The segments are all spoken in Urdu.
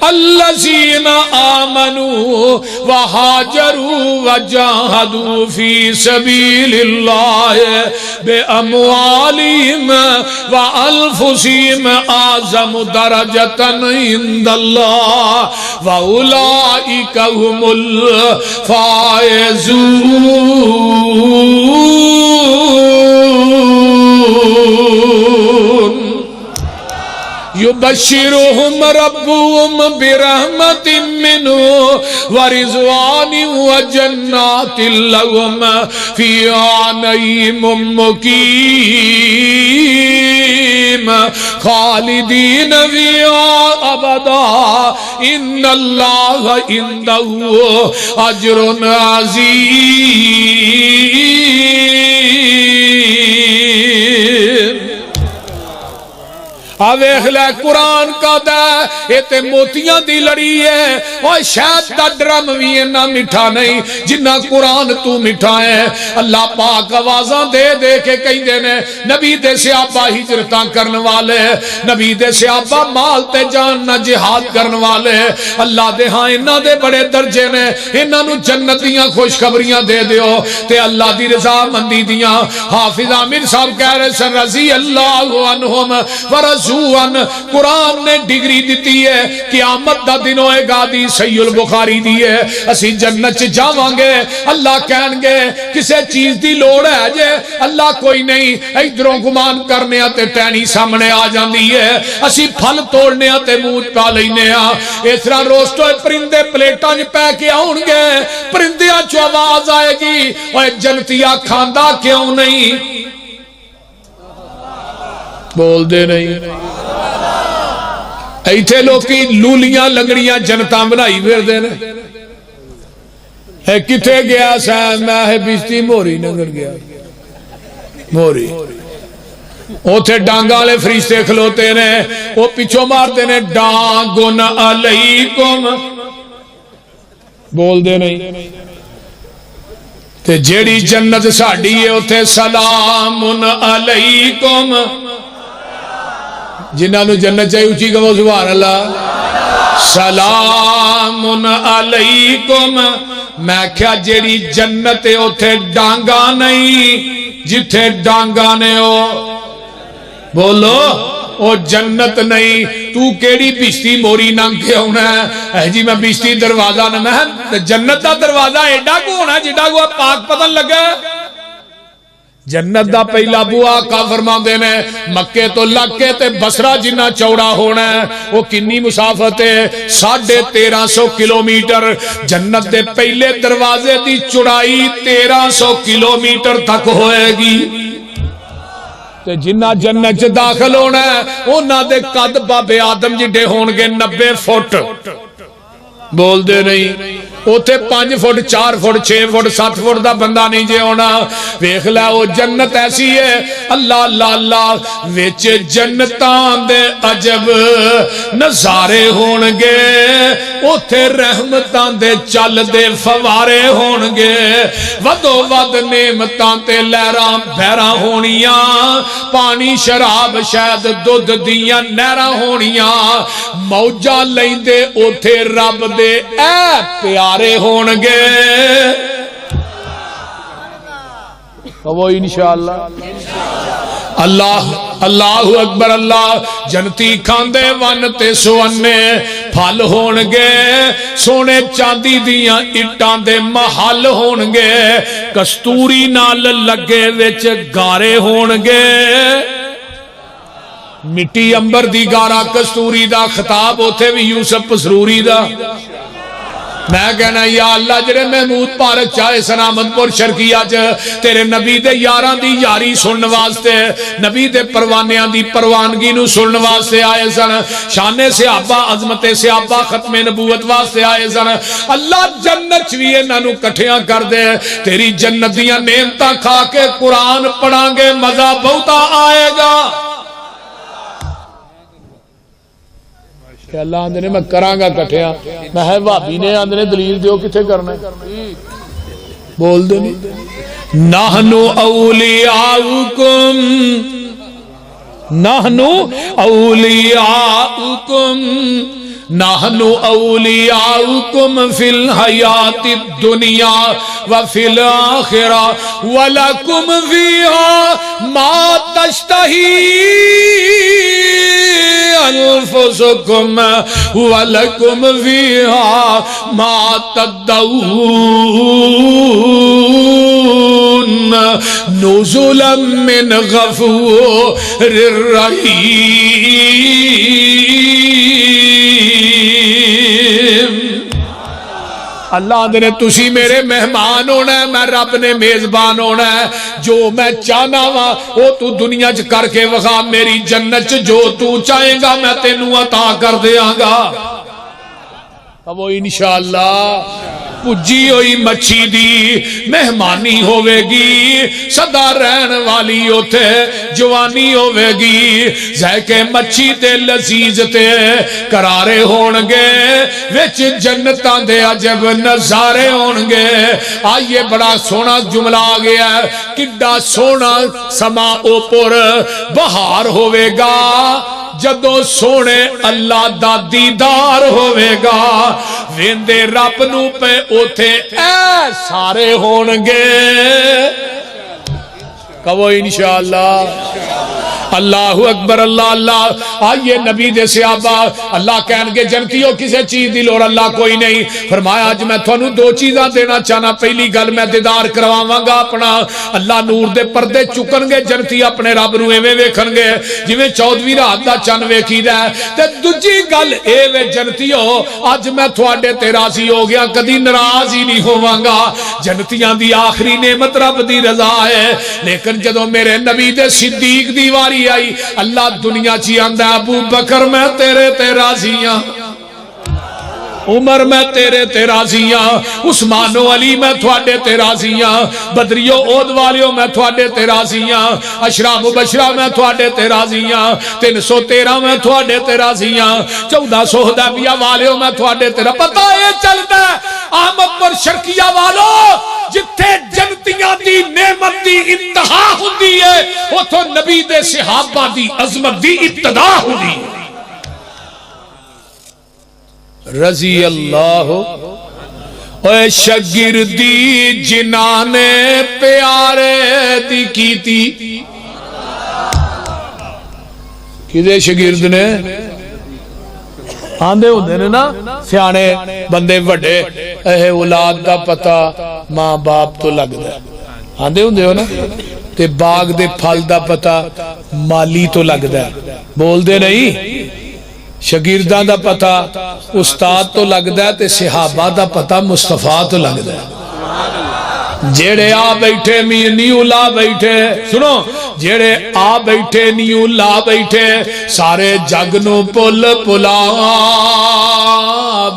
الذین آمنوا وہاجروا وجاہدوا فی سبیل اللہ باموالہم وانفسہم اعظم درجۃ عند اللہ واولئک هم الفائزون یبشرہم ربہم برحمت منہ ورضوان وجنات لہم فیہا نعیم مقیم خالدین فیہا ابدا ان اللہ عندہ اجر عظیم۔ آویخ لے قرآن کا دا یہ تے موتیاں دی لڑی ہے اور شاید دا ڈرم بھی نہ مٹھا نہیں جنہ قرآن تو مٹھا ہے۔ اللہ پاک آوازاں دے دے کے کہیں دینے نبی دے صحابہ ہجرتاں کرن والے، نبی دے صحابہ مال تے جان نہ جہاد کرن والے، اللہ دے ہاں انہاں دے بڑے درجے نے، انہاں نو جنتیاں خوشخبریاں دے دیو تے اللہ دی رضا مندی دیاں۔ حافظ عامر صاحب کہہ رہے سن رضی اللہ عنہم ورضوان، قرآن نے ڈگری دیتی ہے قیامت دا دن ہوئے گا دی صحیح البخاری دی ہے اسی جنت چ جاواں گے، اللہ کہن گے کسے چیز دی لوڑ ہے جے، اللہ کوئی نہیں، ادھروں گمان کرنے تے ٹہنی سامنے آ جاندی ہے، اسی پھل توڑنے تے منہ پا لینے ہاں، اس طرح روسٹو پرندے پلیٹاں وچ پے کے آؤن گے، پرندیاں چ آواز آئے گی اوے جنتیا کھاندا کیوں نہیں؟ بول دے نہیں ایتھے لوکی لولیاں لنگڑیاں جنتاں بنائی پھر دے نے کتھے گیا سا میں ہے بشتی موری نگر گیا موری اوتھے ڈانگا لے فرشتے کھلوتے نے وہ پیچھو مارتے نے ڈانگن علیکم بول دے نہیں تے جیڑی جنت ساڑی ہے اوتھے سلامن علیکم جنہاں نو جنت چاہیے اچھی کہو سبحان اللہ سلام علیکم۔ میں کیا جیڑی جنت اوتھے ڈانگا نہیں جتھے ڈانگا نے ہو بولو او جنت نہیں، تو کیڑی بشتی موری ننگ کے ہونا ہے جی میں بشتی دروازہ نہ میں جنت دا دروازہ ایڈا کو ہونا جڈا کو پاک پتن لگا جنت دا پہلا بوا آقا فرما دینے مکے تو لگ کے تے بسرہ جنہ چوڑا ہونا ہے وہ کنی مسافت ہے 1350 کلومیٹر جنت دے پہلے دروازے دی چڑائی 1300 کلومیٹر تک ہوئے گی تے جنہ جنت داخل ہونا ہے انہاں دے قد بابے آدم جڈے ہونگے 90 فٹ بول دے نہیں اوتھے 5 فٹ 4 فٹ 6 فٹ 7 فٹ دا بندہ نہیں جے ہونا ویکھ لے او جنت ایسی ہے اللہ اللہ اللہ وچ جنتاں دے عجب نظارے ہونگے اوتھے رحمتاں دے چل دے فوارے ہونگے ودو ود نعمتاں تے لہراں بہراں ہونیاں پانی شراب شاید دودھ دیاں نہراں ہونیاں موجاں لیندے اوتھے رب دے اے پیارے ہونگے وہ انشاءاللہ اللہ اللہ اکبر اللہ جنتی کھاندے ون تے سونے پھل ہونگے سونے چاندی دیاں اٹاں دے محل ہونگے کستوری نال لگے وچ گارے ہونگے مٹی امبر دی گارا کستوری دا خطاب ہوتے بھی یوسف پسروری دا میں کہنا یا اللہ جڑے محمود پارک چاہے سنامت پور شرکیہ تیرے نبی دے یاران دی یاری سنن واسطے نبی دے پروانیاں دی پروانگی نو سنن واسطے آئے سن شان صحابہ عظمت صحابہ ختم نبوت واسطے آئے سن اللہ جنت چویے نانو کٹھیاں کر دے تیری جنتیاں نعمتاں کھا کے قرآن پڑھاں گے مزہ بہتا آئے گا کہ اللہ آندھنے میں کرانگا کٹھیاں میں ہے وابی نے آندھنے دلیل دیو کتے کرنا ہے بول دے نہیں نحنو اولیاؤکم نحنو اولیاؤکم نحنو اولیاؤکم فی الحیات الدنیا وفی الاخرہ ولکم فیہا ما تشتہی انفسکم ولکم فیہا ما تدعون نزلا من غفور الرحیم۔ اللہ آدھے نے تسی میرے مہمان ہونا ہے، میں رب نے میزبان ہونا ہے، جو میں چاہنا وا وہ تو دنیا چ کر کے وخا، میری جنت چ جو تو چاہے گا میں تینوں عطا کر دیاں گا۔ اب وہ انشاءاللہ پجی ہوئی مچھی دی مہمانی ہوئے گی، سدا رہن والی اوتھے جوانی ہوئے گی، ذائقے مچھی تے لذیذ تے کرارے ہونگے، وچ جنتاں دے عجب نظارے ہونگے۔ آئیے بڑا سونا جملہ آ گیا ہے، کڈا سونا سما اوپر بہار ہوئے گا جدو سونے اللہ دا دیدار ہوئے گا، ویندے رب نو پہ اوتھے اے سارے ہونگے۔ کہو انشاءاللہ اللہ اکبر اللہ اللہ۔ آئیے نبی دے صحابہ اللہ کہن گے جنتیوں کسے چیز دی لوڑ اللہ کوئی نہیں، فرمایا آج میں تھانوں دو چیزاں دینا چاہنا، پہلی گل میں دیدار کرواواں گا اپنا، اللہ نور دے پردے چکن گے، جنتی اپنے رب نو ایویں ویکھن گے جویں 14ویں رات دا چن ویکھیدا ہے، تے دوجی گل اے وے جنتیو اج میں تھوڑے تے راضی ہو گیا، کدی ناراض ہی نہیں ہوواں گا۔ جنتیاں دی آخری نعمت رب دی رضا ہے، لیکن جدوں میرے نبی دے صدیق دی واری آئی اللہ دنیا چی آندہ ابو بکر میں تیرے تے راضیاں، عمر میں تیرے تے راضیاں، عثمان و علی میں تھوڑے تے راضیاں، بدریو عود والیوں میں تھوڑے تے راضیاں، اشرا مبشرہ میں تھوڑے تے راضیاں، 313 میں تھوڑے تے راضیاں، 1400 حدیبیہ والیوں میں تھوڑے تے راضیاں۔ پتہ یہ چلتا ہے احمد پر شرکیہ والوں جتھے جنتیاں دی نعمت دی انتہا ہوندی ہے اتھوں نبی دے صحابہ دی عظمت دی ابتدا ہوندی ہے۔ رضی اللہ اے شگردی جنہاں نے پیارے دی کیتی، کدے شگرد نے آندے ہوندے نے نا سیانے بندے وڈے، اے اولاد دا پتہ ماں باپ تو لگ دے، آندے ہوندے ہو نا، تے باغ دے پھل دا پتہ مالی تو لگ دے، بول دے نہیں، شگیرداں دا پتہ استاد تو لگ دے، تے صحابہ دا پتہ مصطفیٰ تو لگ دے۔ جیڑے آ بیٹھے نیو لا بیٹھے، سنو جیڑے آ بیٹھے نیو لا بیٹھے، سارے جگ نو پل پلا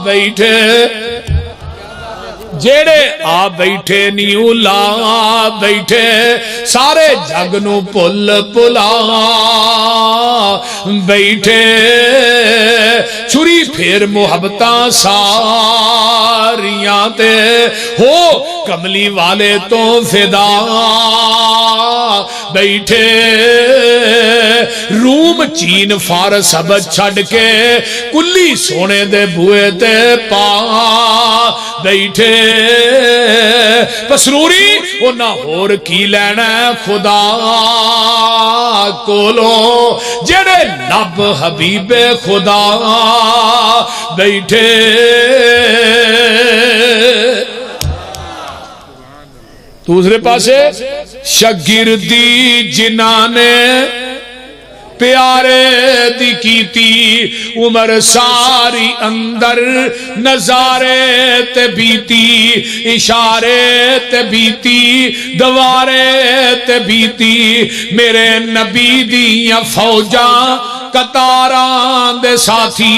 بیٹھے، جیڑے آ بیٹھے نیو لا بیٹھے، سارے جگ نو پل پلا بیٹھے، چھری پھر محبتاں ساریاں تے ہو کملی والے تو فدا بیٹھے، روم چین فارس سب چھڑ کے کلی سونے دے بوئے تے پا بیٹھے، پسروری وہ نہ ہور کی لینا خدا کولو، جڑے لب حبیب خدا بیٹھے۔ دوسرے پاسے شگردی جنہاں نے پیارے دی کیتی، عمر ساری اندر نظارے تے بیتی، اشارے تے بیتی، دوارے تے بیتی، میرے نبی دیاں فوجاں قطاران دے ساتھی،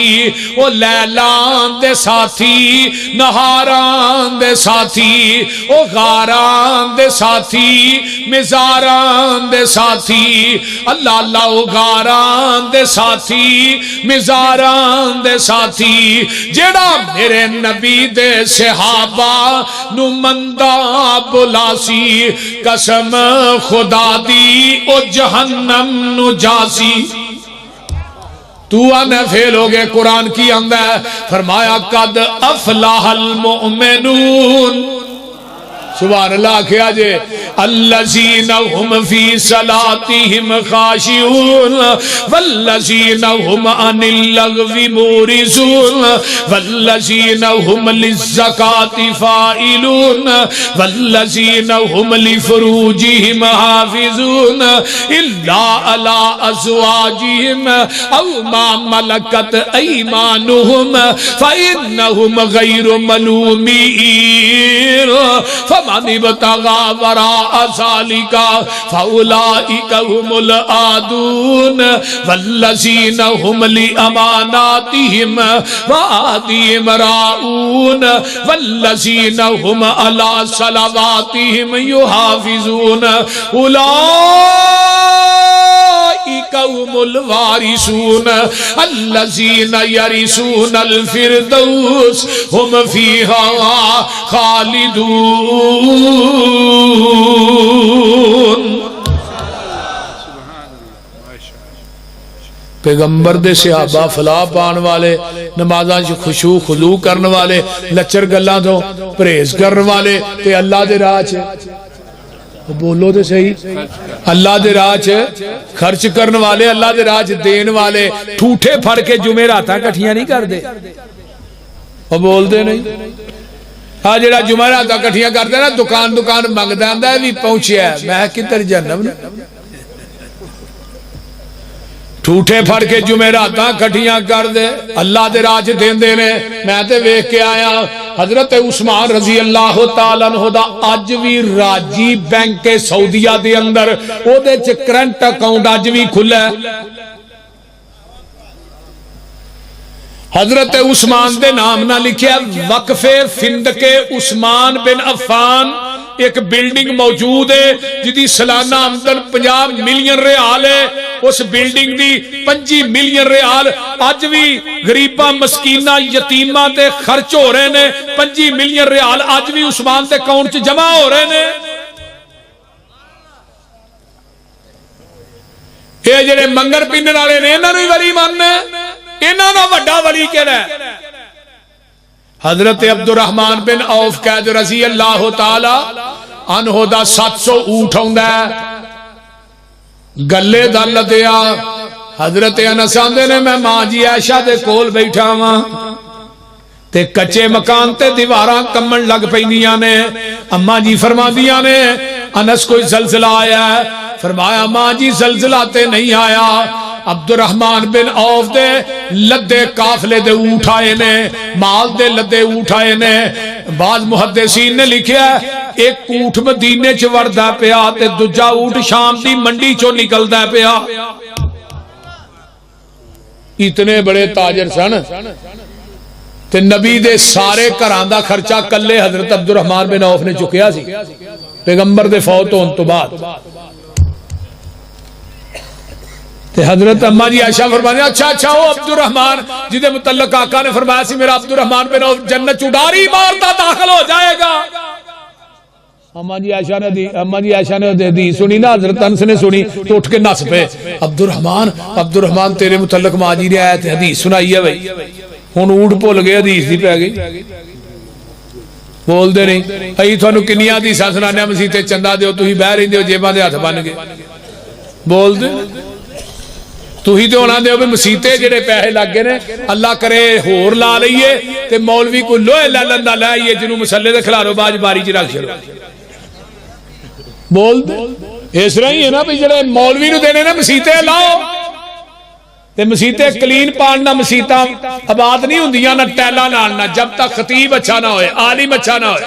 او لیلان دے ساتھی، نہاران دے ساتھی، او غاران دے ساتھی، مزاران دے ساتھی، اللہ اللہ او غاران دے ساتھی، مزاران دے ساتھی، جیڑا میرے نبی دے صحابہ نو مندہ بلاسی، قسم خدا دی او جہنم نو جاسی۔ تو آنے فیل ہو گئے. قرآن کی آندہ ہے فرمایا قد افلاح المؤمنون. سبحان اللہ کیا جے الذین هم فی صلاتهم خاشعون والذین هم عن اللغو معرضون والذین هم للزکاة فاعلون والذین هم لفروجهم حافظون الا علی ازواجهم او ما ملکت ایمانهم فإنهم غیر ملومین فمن ابتغى وراء ذلك فأولئك هم العادون والذين هم لأماناتهم وعهدهم راعون والذين هم على صلواتهم يحافظون أولئك هم الوارثون الذين يرثون الفردوس هم فيها خالدون. پیغمبر دے صحابہ فلاح پان والے نمازاں خشوع خضوع کرن والے لچر گلاں تو پرہیز کرن والے تے اللہ دے راہ چ بولو تے صحیح اللہ دے راہ چ خرچ کرن والے اللہ دے راہ چ دین والے ٹھوٹے پھڑ کے جمعراتاں کٹھیاں نہیں کر دے وہ بول دے نہیں. ہاں جڑا جمعراتاں کٹھیاں کردا نا دکان منگدا ہوندا ہے بھی پہنچیا ہے میں کدھر جنم ٹھوٹے پھڑ کے جمعراتاں کٹھیاں کر دے اللہ دے راہ چ دیندے نے. میں تے ویکھ کے آیا حضرت عثمان رضی اللہ تعالیٰ عنہ دا اج بھی راجی بینک سعودیہ دے اندر او دے چ کرنٹ اکاؤنٹ اج بھی کھلا ہے. حضرت عثمان دے نام نہ لکھیا وقف فندق عثمان بن عفان ایک بلڈنگ موجود ہے جدی سالانہ آمدن 50 ملین ریال ہے. اس بلڈنگ دی 25 ملین ریال اج بھی غریباں مسکیناں یتیماں تے خرچ ہو رہے نے. 25 ملین ریال اج بھی عثمان دے اکاؤنٹ چ جمع ہو رہے نے. اے جڑے منگر پینن والے نے انہاں نوں ولی ماننا انہاں دا وڈا ولی کیڑا ہے؟ حضرت عبد الرحمن بن عوف قید رضی اللہ تعالی عنہ دا 700 اونٹ ہوندا ہے گلے دا لدیا. حضرت انس آندے نے میں ماں جی عائشہ دے کول بیٹھا ہاں تے کچے مکان تے دیواراں کمن لگ پیندیاں نے. اماں جی فرماندیاں نے انس کوئی زلزلہ آیا ہے؟ فرمایا ماں جی زلزلہ تے نہیں آیا. عبد الرحمن بن عوف دے لدے قافلے دے اونٹ آئے نے مال دے لدے اونٹ آئے نے. بعض محدثین نے لکھیا ایک اونٹ مدینے چ وردا پیا تے دوجا اونٹ شام دی منڈی چوں نکلدا پیا. اتنے بڑے تاجر سن تے نبی دے سارے گھراں دا خرچہ کلے حضرت عبد الرحمن بن عوف نے چکیا سی پیغمبر دے فوت ہون تو بعد. تے حضرت اماں جی عائشہ فرمانے اچھا وہ عبد الرحمن جدے متعلق آقا نے فرمایا سی میرا عبد الرحمن بن عوف جنت چڑاری مارتا داخل ہو جائے گا. اماں جی عائشہ نے حدیث سنی نا حضرت انس نے سنی تو اٹھ کے نس پے عبد الرحمن تیرے متعلق ماں جی نے آیت حدیث سنائی ہے بھائی ہن اونٹ بھول گئے حدیث دی پہ گئی بول دے نہیں. ائی تھانوں کنیاں حدیثاں سنانے مسیح تے چندہ دیو تسی بہ رہندے ہو جیباں دے ہاتھ بن گئے بول دے تو ہی تو ہونا دے ہو مسیطے جڑے پیسے لگ گئے نے اللہ کرے ہور لا لئیے تے مولوی کو لوہے لندہ لائیے جنہوں مسلے دے کھلارو باج باری جی رکھ چھڑو بول دے. اس رہی ہے نا بھی جڑے مولوی نو دینے نا مسیطے لاؤ تے مسیطے کلین پاننا مسیطہ آباد نہیں ہوندیاں نہ ٹیلا نالنا جب تک خطیب اچھا نہ ہوئے عالم اچھا نہ ہوئے.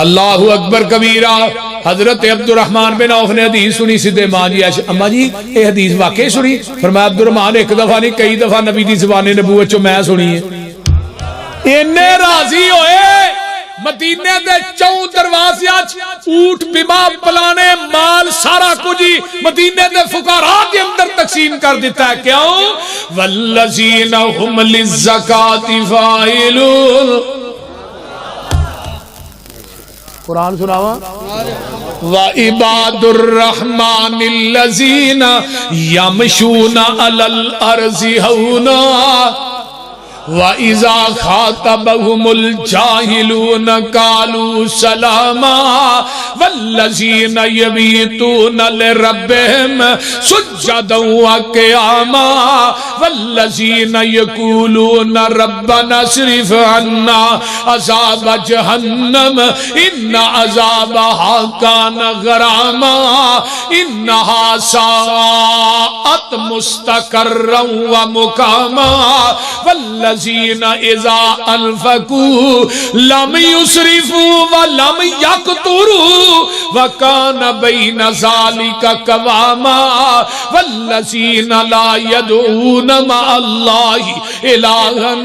اللہ اکبر کبیرہ. حضرت عبد الرحمن بن عوف نے حدیث سنی سیدھے ماں جی عائشہ اماں جی یہ حدیث واقعی سنی؟ فرمایا عبد الرحمن ایک دفعہ نہیں کئی دفعہ نبی دی زبان نبوت چوں میں سنی ہے. انہیں راضی ہوئے مدینے دے 4 دروازیاں اونٹ بیمہ پلانے مال سارا کچھ مدینے دے فقراء کے اندر تقسیم کر دیتا ہے. کیوں؟ والذین هم للزکاۃ فاعلون. قرآن سناوا وعباد الرحمن الذین یمشون علی الارض ہونا وَإِذَا خَاطَبَهُمُ الْجَاهِلُونَ قَالُوا سَلَامًا وَالَّذِينَ يَبِيتُونَ لِرَبِّهِمْ سُجَّدًا وَقِيَامًا وَالَّذِينَ يَقُولُونَ رَبَّنَا اصْرِفْ عَنَّا عَذَابَ جَهَنَّمَ إِنَّ عَذَابَهَا كَانَ غَرَامًا إِنَّهَا سَاءَتْ مُسْتَقَرًّا وَمُقَامًا وَالَّذِينَ اذا انفقوا لم يسرفوا ولم يقتروا وكان بين ذلك قواما والذين لا يدعون مع الله إلها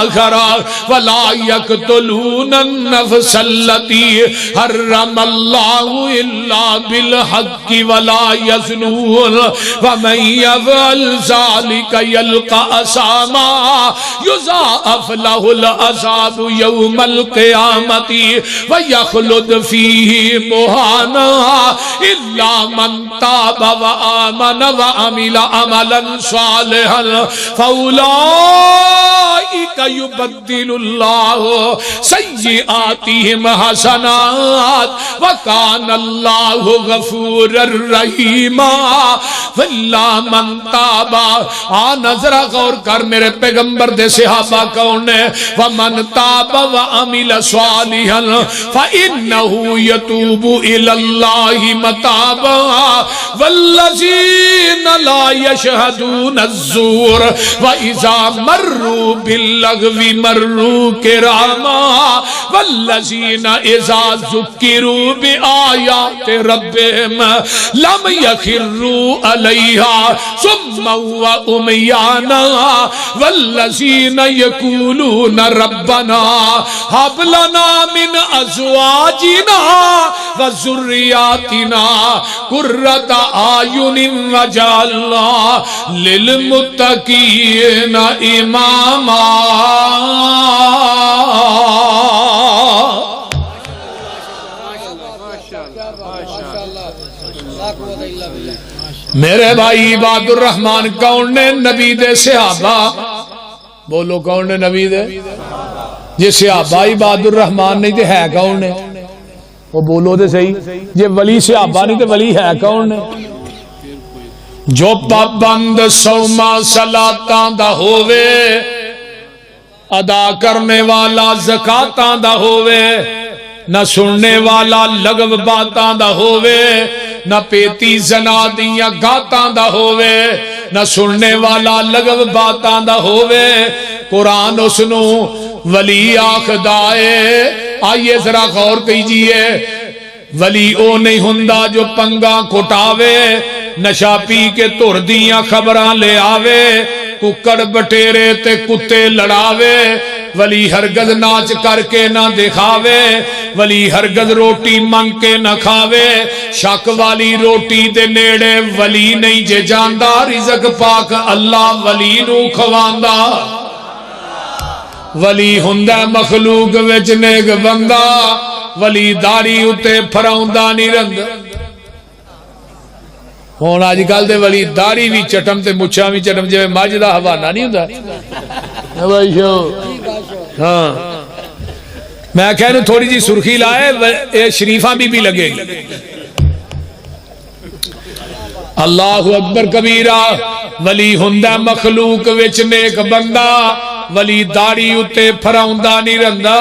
آخر ولا يقتلون النفس التي حرم الله إلا بالحق ولا يزنون ومن يفعل ذلك يلقى أثاما يضاعف له العذاب يوم القيامة ويخلد فيه مهانا إلا من تاب وآمن وعمل عملا صالحا فأولئك يبدل الله سيئاتهم حسنات وكان الله غفورا رحيما فإلا من تاب نظر غور کر میرے پیغمبر دے صحابہ کون ہے وَمَنْ تَابَ وَعَمِلَ صَالِحًا فَإِنَّهُ يَتُوبُ إِلَى اللَّهِ مَتَابًا وَالَّذِينَ لَا يَشْهَدُونَ الزُّورَ وَإِذَا مَرُّوا بِاللَّغْوِ مَرُّوا كِرَامًا وَالَّذِينَ إِذَا ذُكِّرُوا بِآيَاتِ رَبِّهِمْ لَمْ يَخِرُّوا عَلَيْهَا صُمًّا وَعُمْيَانًا والذین یقولون ربنا هب لنا من ازواجنا وذریاتنا قرۃ اعین واجعلنا للمتقین اماما میرے بھائی عباد الرحمن کون نے نبی دے صحابہ بولو کون نے نبی دے یہ صحابہ عباد الرحمن نہیں تے ہے کون نے وہ بولو دے صحیح یہ ولی صحابہ نہیں تے ولی ہے کون نے جو پابند سوما صلاتاں دا ہووے ادا کرنے والا زکاتاں دا ہووے نہ سننے والا لغو باتاں دا ہووے نہ پیتی زنا دیاں گاتاں دا ہووے نہ سننے والا لغو باتاں دا ہووے قرآن اسنو ولی آخدائے آئیے ذرا غور کیجئے ولی او نہیں ہندہ جو پنگا کھٹاوے نشا پی کے تر دیاں خبراں لے آوے ککڑ بٹیرے تے کتے لڑاوے ولی ہرگز ناچ کر کے نہ دکھاوے ولی ہرگز روٹی منگ کے نہ کھاوے شک والی روٹی دے نیڑے ولی نہیں جے جاندہ رزق پاک اللہ ولی نو کھواندہ ولی ہندہ مخلوق وچ نیک بندہ ولی داڑی اتے پھراؤندہ نہیں رند ہون آج کل دے ولی داڑی بھی چٹم تے مچھا بھی چٹم جے ماجدہ حوانہ نہیں ہوندہ ہاں میں کہہ رہا ہوں تھوڑی جی سرخی لائے شریفہ بھی لگے گی اللہ اکبر کبیرہ ولی ہندہ مخلوق وچ نیک بندہ ولی داڑی اتے پھراؤندہ نہیں رندہ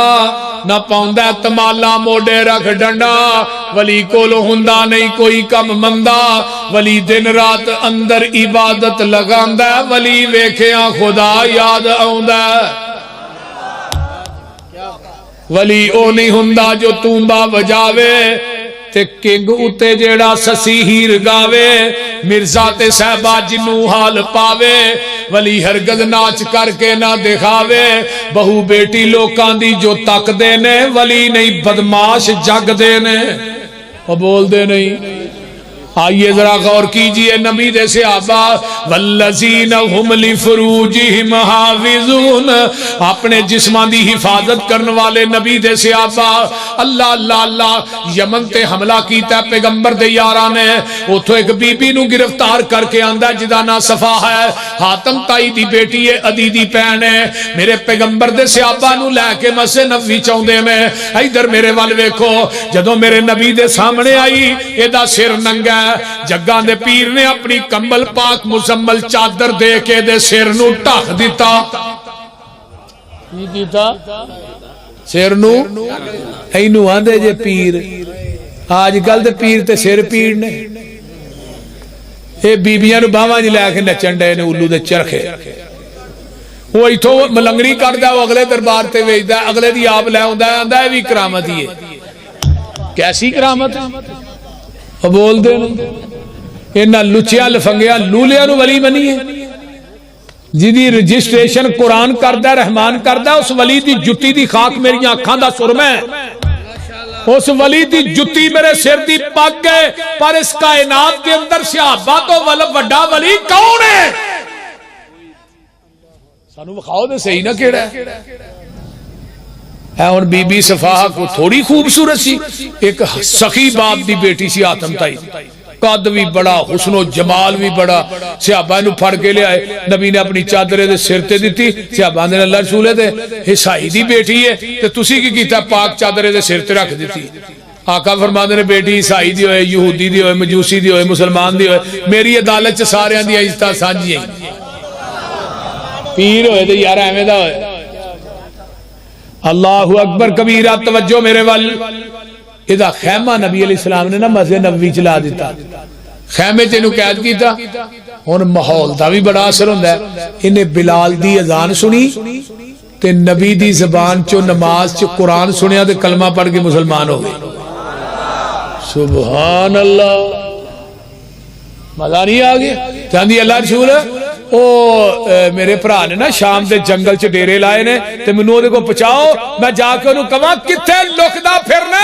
نہ پاؤندہ تمالا موڑے رکھ ڈنڈا ولی کولو ہندہ نہیں کوئی کم مندہ ولی دن رات اندر عبادت لگاندہ ولی ویکھیاں خدا یاد آؤندہ ولی او نہیں ہندہ جو تومبا بجاوے تے کنگ اتے جیڑا سسی ہیر گاوے مرزا تے صحبہ جنو حال پاوے ولی ہرگز ناچ کر کے نہ دکھاوے بہو بیٹی لوکاں دی جو تک دینے ولی نہیں بدماش جگ دینے وہ بول دے نہیں آئیے ذرا غور کیجئے نبی دے صحابہ والذین هم لفروجہم حافظون، اپنے جسماں دی حفاظت کرنے والے نبی دے صحابہ اللہ اللہ اللہ یمن تے حملہ کیتا ہے پیغمبر دے یاراں نے، اتھوں ایک بی بی نو گرفتار کر کے آندا جدا نا صفا ہے، حاتم تائی دی بیٹی ہے، عدی دی بہن ہے، میرے پیغمبر دے صحابہ نو لے کے مسجد نبوی چاوندے میں ادھر میرے ول ویکھو، جدوں میرے نبی دے سامنے آئی ایدا سر ننگا جگاں دے پیر نے اپنی کمبل پاک مزمل چادر دے کے دے سر نو ٹھک دیتا، کی کیتا سر نو اینو آندے جے پیر، آج کل دے پیر تے سر پیر نے، اے بیبیاں نو باواں جی لے کے نچن ڈے نے الو دے چرخے، وہ ایتھوں ملنگڑی کردا وہ اگلے دربار تے ویچدا اگلے دی آپ لے آندا آندا اے وی کرامت ہی ہے، کیسی کرامت وہ بول دے انہاں لچیاں لفنگیاں لولیاں نو ولی بنی ہے، جدی رجسٹریشن قرآن کردہ رحمان کردہ اس ولی دی جتی دی خاک میری آنکھاں دا سرمہ ہے، اس ولی دی جتی میرے سر دی پاک گئے، پر اس کائنات کے اندر صحابہ تو وڈا ولی کون ہے؟ سانو بخاؤ دے صحیح نہ کیڑا ہے اور بی بی صفاہ کو تھوڑی خوبصورت سی، ایک سخی باپ دی بیٹی سی حاتم تائی، قد بھی بڑا، حسن و جمال بھی بڑا، صحابہ نو پھڑ کے لے آئے، نبی نے اپنی چادرے دے سر تے دیتی، صحابہ نے اللہ رسولے دے عیسائی دی بیٹی ہے تے تسی کی کیتا پاک چادرے دے سر تے رکھ دیتی، آقا فرماندے نے بیٹی عیسائی دی ہوئے، یہودی دی ہوئے، مجوسی دی ہوئے، مسلمان دی ہوئے، میری عدالت چ سارے دی عزت سانجھی ہیں، پیر ہوئے تے یار ایویں دا ہوئے، اللہ اکبر کبیرہ، توجہ میرے وال، ادا خیمہ نبی علیہ السلام نے نا مسجد نبوی چلا دیتا، خیمے تے نو قید کیتا، ہن ماحول دا بھی بڑا اثر ہوندا ہے، انہیں بلال دی اذان سنی تے نبی دی زبان چو نماز چ قرآن سنیا تے کلمہ پڑھ کے مسلمان ہو گئے، سبحان اللہ، مزہ نہیں آگئے چاندی اللہ رسول او میرے پرا نے نا شام دے جنگل چ ڈیرے لائے نے تے مینوں دے کو پہنچاؤ، میں جا کے انہوں کہاں کتھے لکدا پھرنا،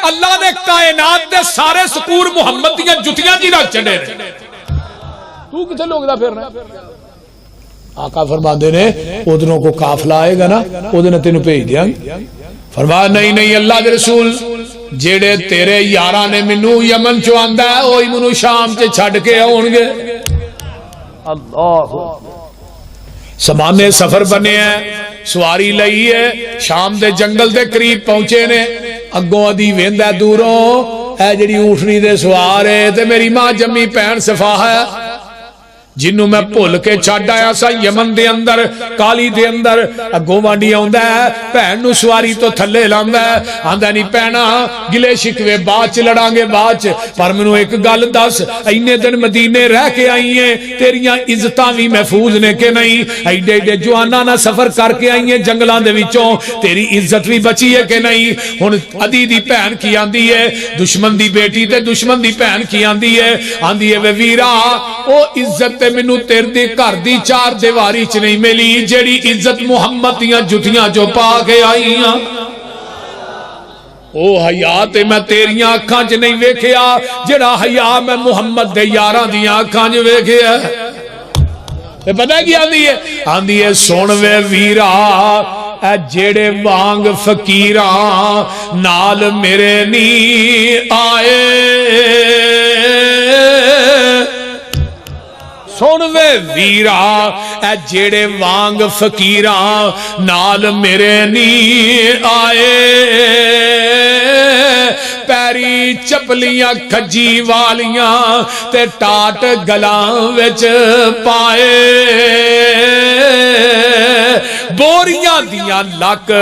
اللہ نے کائنات دے سارے سکور محمد دیاں جتیاں جی رکھ چڑے نے، تو کتھے لکدا پھرنا؟ آقا فرماندے نے ادھروں کو قافلہ آئے گا نا ادھر نے تینوں بھیج دیاں، فرمایا نہیں نہیں اللہ دے رسول جیڑے تیرے یاراں نے مینوں یمن چوں آندا ہے اوہی مینوں شام تے چھڈ کے آون گے، اللہ سمانے سفر بنے ہیں، سواری لئی ہے، شام دے جنگل دے قریب پہنچے نے، اگوں ادی ویندا دوروں اے جڑی اونٹنی دے سوار ہے تے میری ماں جمی بہن صفاہ ہے جنوں میں بھول کے چھڈ آیا سا یمن دے اندر، کالی دے اندر، اگوں وانڈی آوندا ہے، بہن نو سواری تو تھلے لاندا ہے، آندا نہیں پینا گلے شکوے بعد چ لڑاں گے بعد چ، پر مینوں ایک گل دس، اینے دن مدینے رہ کے آئی ہیں، تیریاں عزتاں وی محفوظ نے کہ نہیں؟ ایڈے ایڈے جواناں نال سفر کر کے آئی ہیں جنگلاں دے وچوں، تیری عزت وی بچی ہے کہ نہیں؟ ہن ادی دی بہن کی آندی ہے، دشمن دی بیٹی تے دشمن دی بہن کی آندی ہے، آندی ہے وے ویرا او عزت مینوں تیرے دے گھر دی چار دیواری چ نہیں ملی جیڑی عزت محمد دیاں جتیاں جو پا کے آئیاں، او حیا تے میں تیریاں اکھاں چ نہیں ویکھیا جڑا حیا میں محمد دے یاراں دیاں اکھاں چ ویکھیا، تے پتہ کی آندی ہے؟ آندی ہے سن وے ویرا اے جیڑے وانگ فقیراں نال میرے نہیں آئے، سن وے ویرا اے جیڑے وانگ فقیراں نال میرے نہیں آئے، پیری چپلیاں کھجی والیاں تے ٹاٹ گلاں وچ پائے، بوریاں دیاں لک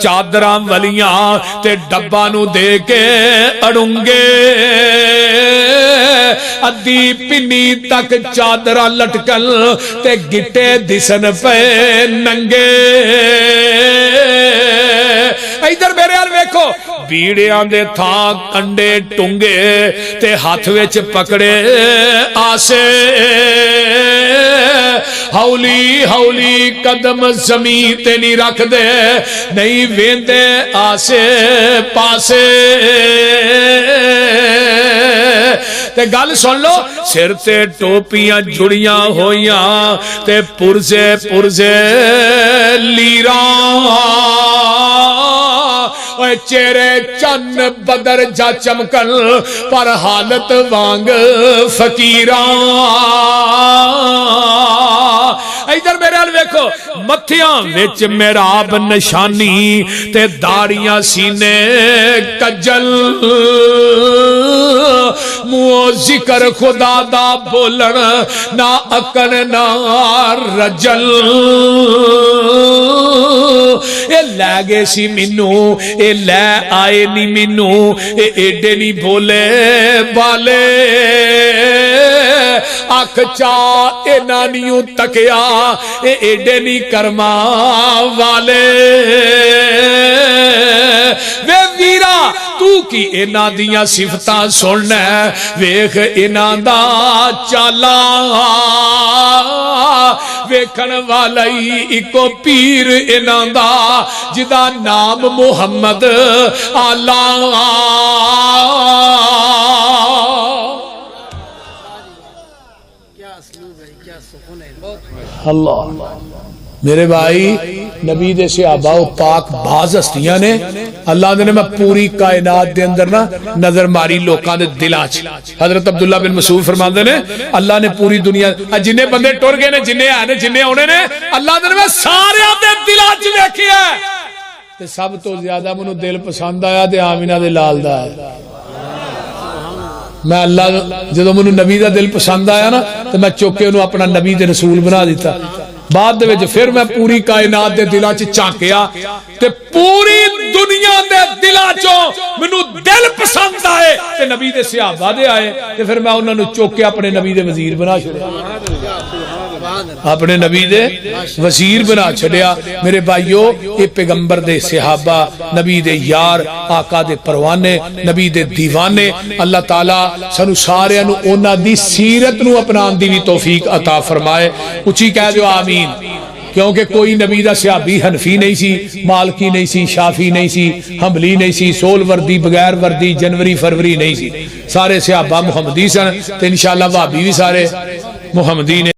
چادراں ولیاں تے ڈبا نو دے کے اڑنگے، ادی پنی تک چادراں لٹکل تے گٹے دسن پے ننگے، ادھر میرے حال ویکھو بیڑیاں دے تھاں کنڈے ٹنگے تے ہاتھ وچ پکڑے آسے، ہولی ہولی قدم زمین تے نہیں رکھ دے، نہیں ویندے آسے پاسے، تے گل سن لو سر تے ٹوپیاں جڑیاں ہویاں تے پرزے پرزے لیراں اوے چہرے چن بدر جا چمکن پر حالت وانگ فقیراں ادھر میرے حال ویکھو متھیاں وچ محراب نشانی تے داڑیاں سینے کجل منہ ذکر خدا دا بولن نہ اکن نہ رجل اے لے گئے سی مینوں اے لے آئے نی مینوں اے ایڈے نی بولے بالے اکھ چا اے نانیوں تکیا اے ایڈے نی کرما والے وے ویرا تو کی اینا دیاں صفتاں سننا ویکھ اینا دا چالا ویکھن والائی اکو پیر اینا دا جدا نام محمد اللہ اللہ میرے بھائی نبی دے صحابہ و پاک باز ہستیاں نے اللہ نے میں پوری کائنات دے اندر نا نظر ماری لوکاں دے دلاچ حضرت عبداللہ بن مسعود فرماندے نے اللہ نے پوری دنیا جنہیں بندے ٹر گئے نے جنہیں آنے جنہیں ہونے نے اللہ نے میں سارے دے دلاچ دیکھی ہے سب تو زیادہ منو دل پسند آیا تے آمینہ دے لال دا ہے میں اللہ جدو منو نبی دا دل پسند آیا نا تو میں چوکے انہوں اپنا نبی دے رسول بنا دیتا بعد دے وچ پھر میں پوری کائنات دے دلاں چ چانکیا تے پوری دنیا دے دلاں چوں مینوں دل پسند آئے تے نبی دے صحابہ دے آئے تے پھر میں انہاں نوں چوک کے اپنے نبی دے وزیر بنا چھڑیا اپنے نبی دے وزیر بنا چھڑیا میرے بھائیو اے پیغمبر دے صحابہ نبی دے یار آقا دے پروانے نبی دے دیوانے اللہ تعالی سانو سارے نوں انہاں دی سیرت نوں اپنان دی بھی توفیق عطا فرمائے اچھی کہہ جو آمین کیونکہ کوئی نبی دا صحابی حنفی نہیں سی مالکی نہیں سی شافی نہیں سی حنبلی نہیں سی سول وردی بغیر وردی جنوری فروری نہیں سی سارے صحابہ محمدی سن تو انشاءاللہ وہابی بھی سارے محمدی نے